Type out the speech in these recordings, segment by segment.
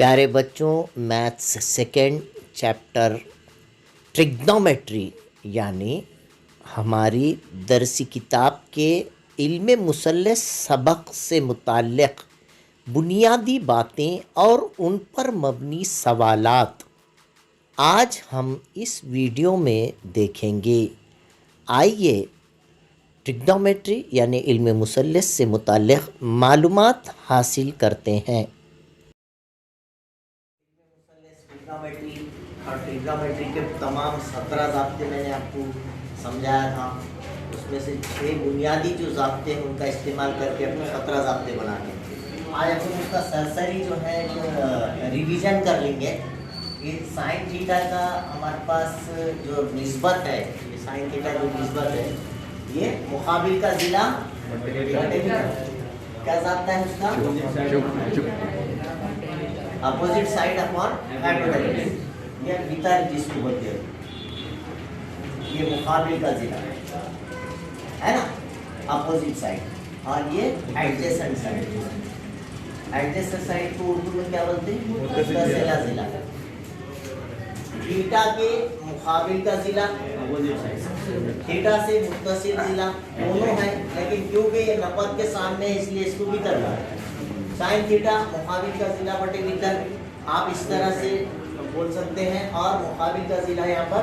प्यारे बच्चों, maths second chapter trigonometry यानी हमारी दरसी किताब के इल्म मुसल्लस सबक से मुताल्लिक़ बुनियादी बातें और उन पर मबनी सवालात आज हम इस वीडियो में देखेंगे। आइए ट्रिग्नोमेट्री यानी इल्म मुसल्लस से मुताल्लिक़ मालूमात हासिल करते हैं। ट्रिग्नोमेट्री और ट्रिग्नोमेट्री के तमाम 17 ज़ाब्ते मैंने आपको समझाया था। उसमें से 6 बुनियादी जो ज़ाब्ते हैं उनका इस्तेमाल करके अपने 17 ज़ाब्ते बनाते हैं। आज हम उसका सरसरी जो है रिवीजन कर लेंगे। ये साइन थीटा का हमारे पास जो निस्बत है, ये साइन थीटा जो निस्बत है, ये मुकाबिल का ज़िला क्या ज़ाब्ता है उसका, अपोजिट साइड अपॉन हाइपोटेन्यूज या वितर जिसको बोलते हैं, ये मुकाबिल का जिला है ना, अपोजिट साइड। और ये एडजेसेंट साइड, एडजेसेंट साइड को उर्दू में क्या बोलते हैं, मुत्तसिला जिला। थीटा के मुकाबिल का जिला अपोजिट साइड, थीटा से मुत्तसिल जिला दोनों है, लेकिन क्योंकि ये नक़द के सामने है इसलिए इसको वितर है। साइन थीटा मुकाबिल का जिला बटे वितर, आप इस तरह से बोल सकते हैं। और मुकाबिल का जिला यहाँ पर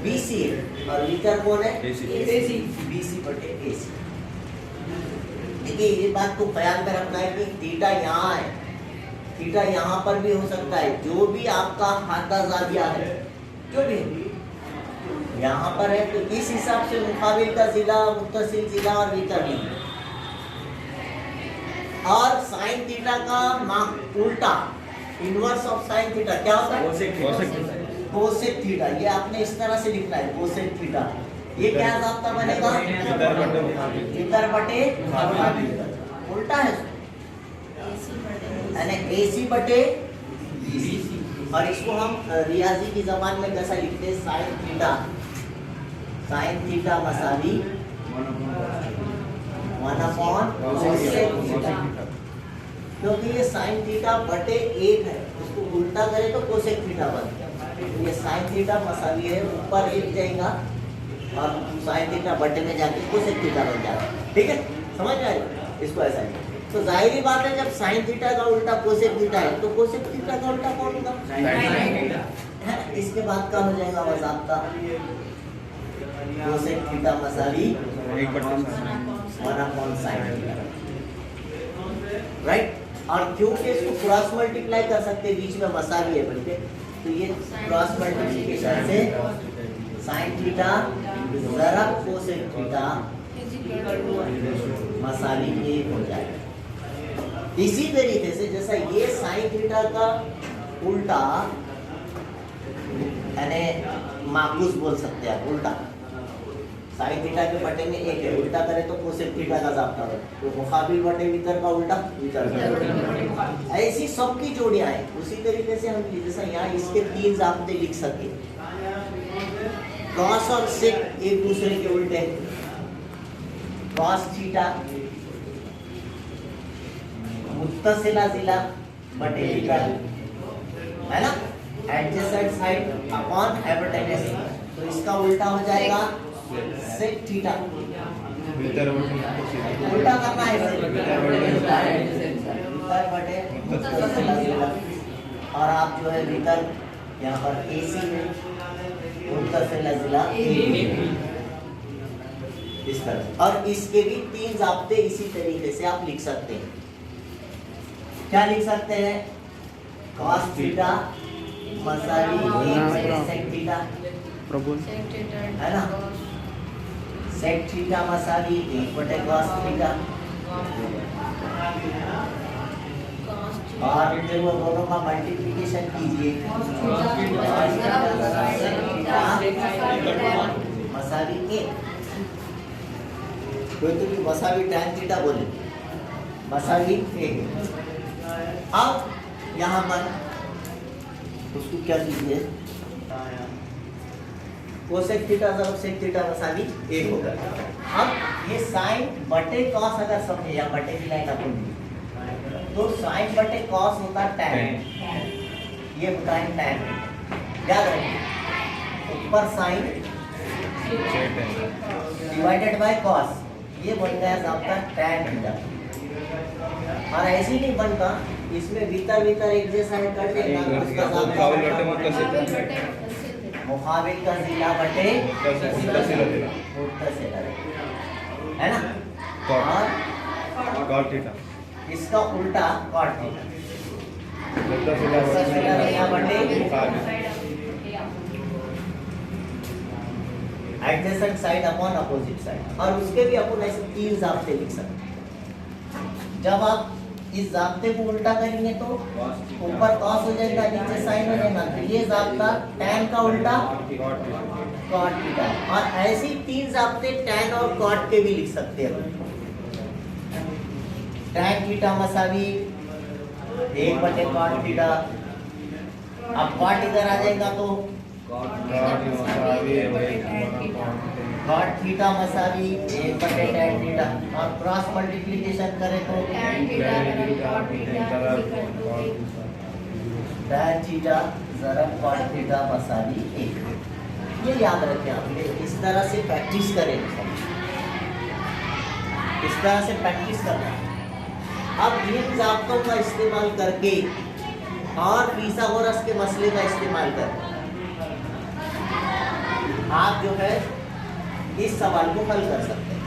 BC है और वितर कौन है, AC, BC बटे AC। देखिए ये बात को ख्याल में रखना है कि थीटा यहाँ है, थीटा यहाँ पर भी हो सकता है। जो भी आपका हाथा ज़ाविया है, जो भी यहाँ पर है, तो इस हिसाब से मुकाबिल का जिला, मुत्तसिल जिला और वितर भी। और साइन थीटा का उल्टा, इनवर्स ऑफ साइन थीटा क्या होता है, कोसेक थीटा। ये आपने इस तरह से लिखना है, कोसेक थीटा। ये क्या ज़ाब्ता बनेगा, वितर बटे उल्टा है, यानी AC बटे BC। और इसको हम रियाजी की ज़बान में कैसा लिखते हैं, साइन थीटा, साइन थीटा मसावी 1/कोसेक, क्योंकि ये साइन थीटा बटे 1 है, उसको उल्टा करें तो कोसेक थीटा बन गया। ये साइन थीटा मसावी है, ऊपर 1 जाएगा और साइन थीटा बटे में जाके कोसेक थीटा बन जाएगा। ठीक है, समझ में आएगा इसको ऐसा ही। तो जाहिर बात है जब साइन थीटा का उल्टा कोसेक थीटा है तो कोसेक थीटा का उल्टा कौन होगा, है। इसके बाद का हो जाएगा वज़ाब्ता कोसेक थीटा मसावी 1/sin थीटा, राइट। और क्योंकि इसको क्रॉस मल्टीप्लाई कर सकते हैं, बीच में मसावी है बल्कि, तो ये क्रॉस मल्टीप्लिकेशन से साइन थीटा ज़रब कोसेक थीटा मसावी 1 हो जाएगा। इसी तरीके से जैसा ये साइन थीटा का उल्टा यानी माकूस बोल सकते हैं आप, उल्टा साइन थीटा के बटे में 1 है, उल्टा करें तो कोसेक थीटा का ज़ाब्ता है, तो मुकाबिल बटे वितर का उल्टा वितर। ऐसी सबकी जोड़ियां हैं। उसी तरीके से हम जैसा यहाँ इसके 3 ज़ाब्ते लिख सके, कॉस और सेक एक दूसरे के उल्टे, कॉस थीटा मुत्तसिला जिला बटे वितर, है ना, एडजेसेंट साइड अपॉन हाइपोटेन्यूज, तो इसका उल्टा हो जाएगा सेक थीटा, उल्टा करना है वितर बटे मुत्तसिला जिला। और आप जो है वितर यहाँ पर AC में, मुत्तसिला जिला इस तरह। और इसके भी 3 ज़ाब्ते इसी तरीके से आप लिख सकते हैं। क्या लिख सकते हैं, cos थीटा मसावी 1 सेक थीटा, है ना, सेक थीटा मसावी 1 cos थीटा। और फिर वो दोनों का मल्टीप्लिकेशन कीजिए, मसावी 1। कोई तो भी मसावी tan थीटा बोले, मसावी 1। अब यहाँ पर उसको क्या कीजिए, कोसेक थीटा ज़रब सेक थीटा मसावी 1 होगा। अब ये साइन बटे कॉस अगर समझे, या बटे की लाइन अपन तो साइन बटे कॉस होता है टैन, ये होता है टैन, याद रखिए ऊपर साइन डिवाइडेड बाय कॉस, ये बन गया आपका टैन थीटा। और ऐसे ही नहीं बनता, इसमें भीतर एक जैसा है कर देना, मुकाबिल का जिला बटे मुत्तसिल है ना, और कॉट थीटा इसका उल्टा कॉट थीटा बटे adjacent side upon opposite side. और उसके भी अपन ऐसे 3 ज़ाब्ते लिख सकते हैं। जब आप इस ज़ाब्ते को उल्टा करेंगे तो ऊपर कॉस हो जाएगा, नीचे साइन हो जाएगा, तो ये ज़ाब्ता टैन का उल्टा कॉट थीटा। और ऐसे ही 3 ज़ाब्ते टैन और कॉट के भी लिख सकते हैं। टैन थीटा मसावी 1/cot थीटा, अब कॉट इधर आ जाएगा तो कॉट थीटा मसावी 1/tan थीटा, और क्रॉस मल्टीप्लिकेशन करें तो tan थीटा ज़रब कॉट थीटा मसावी 1। ये याद रखें आप, इस तरह से प्रैक्टिस करें, इस तरह से प्रैक्टिस करना। अब इन ज़ाब्तों का इस्तेमाल करके और फिथागोरस के मसले का इस्तेमाल करके आप जो है इस सवाल को हल कर सकते हैं।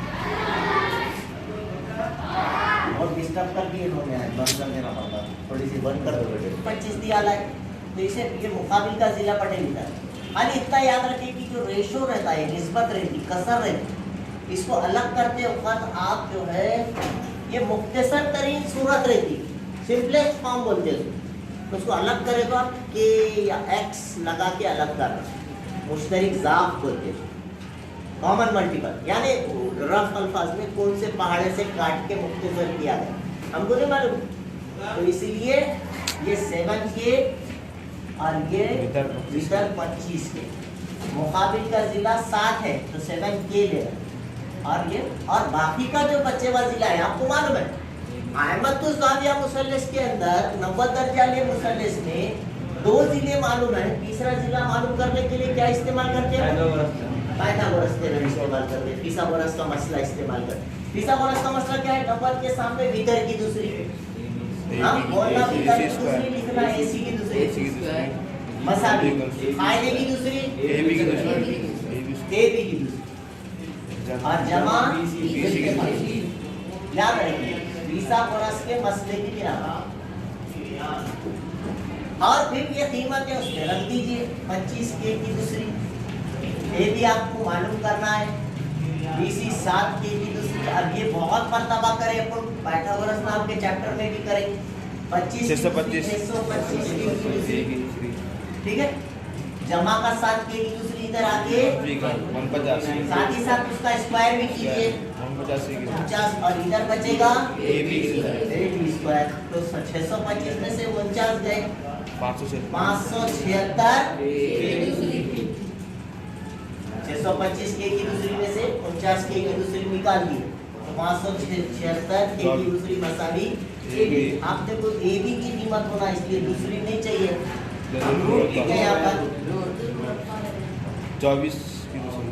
और डिस्टर्ब कर दिए इन्होंने, बंद कर देना पड़ता, थोड़ी सी बंद कर दो बेटे। 25 दिया लाए तो इसे ये मुकाबिल का जिला पटे लिखा है। अरे इतना याद रखिए कि जो रेशो रहता है, निस्बत रहती, कसर रहती, इसको अलग करते वक्त आप जो है ये मुख्तसर तरीन सूरत रहती, सिंपलेस्ट फॉर्म बोलते हैं, तो उसको अलग करें तो आप के या एक्स लगा के अलग करना, मुश्तरिक ज़ाब बोलते हैं, कॉमन मल्टीपल, यानी रफ अल्फाज में कौन से पहाड़े से काट के मुख्तसर किया गया हमको नहीं मालूम। तो इसीलिए ये 7K और ये वितर 25 के, मुकाबिल का जिला 7 है तो 7K लेना, और ये और बाकी का जो बच्चे हुआ जिला है आपको मालूम है, अहमदुज़्ज़ाविया मुसल्लस के अंदर 90 दर्जा ले मुसल्लस में 2 जिले मालूम है, तीसरा जिला मालूम करने के लिए क्या इस्तेमाल करते हैं? पाइथागोरस थ्योरम इस्तेमाल करते हैं, फिथागोरस का मसला इस्तेमाल करते हैं। फिथागोरस का मसला क्या है? नंबर के सामने भीतर की दूसरी, हाँ बोलना भीतर की दूसरी लिखना, AC की दूसरी मसावी, फायदे की दूसरी AB की दूसरी, और जमा याद रखिए फिथागोरस के मसले की बिना। और फिर ये कीमतें उसमें रख दीजिए, 25K की दूसरी, ये भी आपको मालूम करना है, BC 7K की दूसरी। अब ये बहुत मर्तबा करें अपन, पाइथागोरस नाम के चैप्टर में भी करेंगे, 625 की दूसरी, ठीक है। जमा का 7K की दूसरी इधर आके 150, साथ ही साथ उसका स्क्वायर भी कीजिए 50, और इधर बचेगा AB स्क्वायर, तो 625 में से 49 गए, 576 625K की दूसरी में से 49K की दूसरी निकाल दी, तो 576K की दूसरी मसावी AB। आप देखो AB की कीमत होना, इसलिए दूसरी नहीं चाहिए, रूट ठीक है यहाँ पर 24 की दूसरी,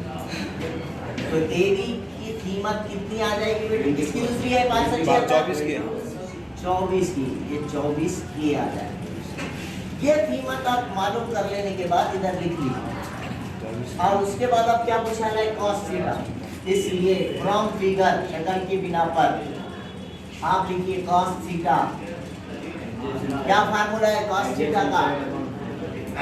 तो AB की कीमत कितनी आ जाएगी बेटे? किसकी दूसरी है? 524 की, 24 की, ये 24K आ जाएगी। ये कीमत आप मालूम कर लेने के बाद इधर लिख लीजिए, और उसके बाद अब क्या पूछा है? Cos theta. इसलिए फ्रॉम फिगर शक्ल की बिना पर आप लिखिए कॉस थीटा। क्या फार्मूला है कॉस थीटा का?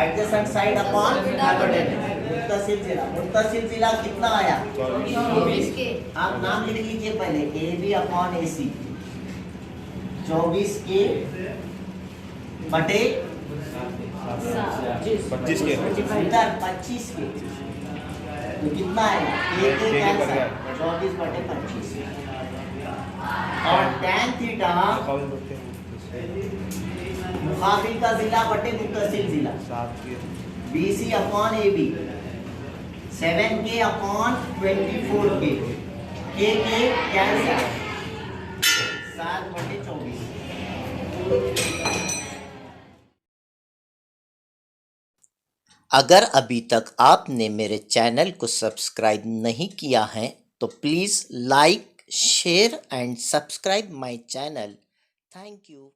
एडजेसेंट साइड अपॉन मुत्तसिल जिला। मुत्तसिल जिला कितना आया? 24K। आप नाम लिख लीजिए पहले, AB अपॉन AC, 24K बटे 25K, 25K, तो कितना आएगा? 24 बटे 25। और tan थीटा मुकाबिल का जिला बटे मुत्तसिल जिला, BC upon AB, 7K upon 24K, K cancel, 7 बटे 24। अगर अभी तक आपने मेरे चैनल को सब्सक्राइब नहीं किया है तो please like, share and subscribe my channel. Thank you.